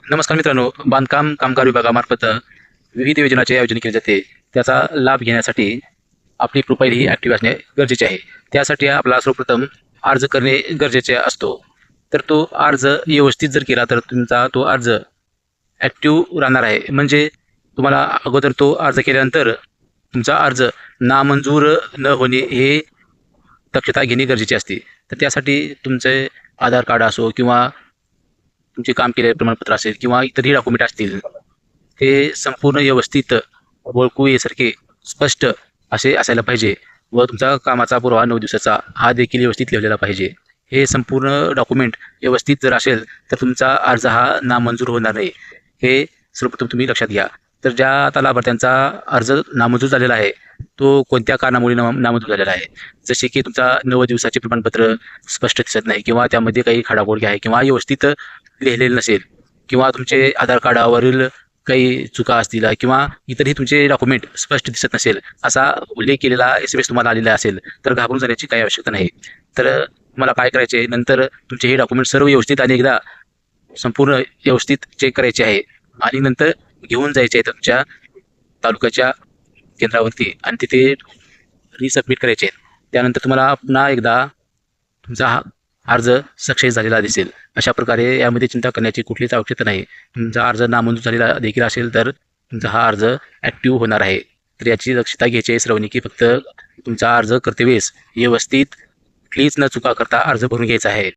नमस्कार मित्रांनो, बांधकाम कामगार विभागामार्फत विविध योजनांचे आयोजन केले जाते. त्याचा लाभ घेण्यासाठी आपली प्रोफाईल ही ॲक्टिव्ह असणे गरजेचे आहे. त्यासाठी आपला सर्वप्रथम अर्ज करणे गरजेचे असतो. तर तो अर्ज व्यवस्थित जर केला तर तुमचा तो अर्ज ॲक्टिव्ह राहणार आहे. म्हणजे तुम्हाला अगोदर तो अर्ज केल्यानंतर तुमचा अर्ज नामंजूर न होणे हे दक्षता घेणे गरजेचे असते. तर त्यासाठी तुमचे आधार कार्ड असो किंवा तुमचे काम केलेले प्रमाणपत्र असेल किंवा इतरही डॉक्युमेंट असतील, ते संपूर्ण व्यवस्थित ओळखू येण्यासारखे स्पष्ट असे असायला पाहिजे व तुमचा कामाचा पुरावा 9 दिवसाचा हा देखील व्यवस्थित लिहिलेला पाहिजे. हे संपूर्ण डॉक्युमेंट व्यवस्थित जर असेल तर तुमचा अर्ज हा नामंजूर होणार नाही. हे सर्वप्रथम तुम्ही लक्षात घ्या. तर ज्या आता लाभार्थ्यांचा अर्ज नामंजूर झालेला आहे, तो कोणत्या कारणामुळे नामंजूर झालेला आहे, जसे की तुमचा 9 दिवसाचे प्रमाणपत्र स्पष्ट दिसत नाही किंवा त्यामध्ये काही खाडाखोड आहे किंवा व्यवस्थित लिहिलेलं नसेल किंवा तुमचे आधार कार्डावरील काही चुका असतील किंवा इतरही तुमचे डॉक्युमेंट स्पष्ट दिसत नसेल असा उल्लेख केलेला SMS तुम्हाला आलेला असेल तर घाबरून जाण्याची काही आवश्यकता नाही. तर तुम्हाला काय करायचे, नंतर तुमचे हे डॉक्युमेंट सर्व व्यवस्थित आणि एकदा संपूर्ण व्यवस्थित चेक करायचे आहे आणि नंतर घेऊन जायचे आहे तुमच्या तालुक्याच्या केंद्रावरती आणि तिथे रिसबमिट करायचे आहेत. त्यानंतर तुम्हाला पुन्हा एकदा तुमचा हा अर्ज सक्सेस झालेला दिसेल. अशा प्रकारे यामध्ये चिंता करण्याची कुठलीच आवश्यकता नाही. तुमचा अर्ज नामंजूर झालेला देखील असेल तर तुमचा हा अर्ज ॲक्टिव्ह होणार आहे. तर याची दक्षता घ्यायची आहे सर्वांनी की फक्त तुमचा अर्ज करतेवेळेस व्यवस्थित कुठलीच न चुका करता अर्ज भरून घ्यायचा आहे.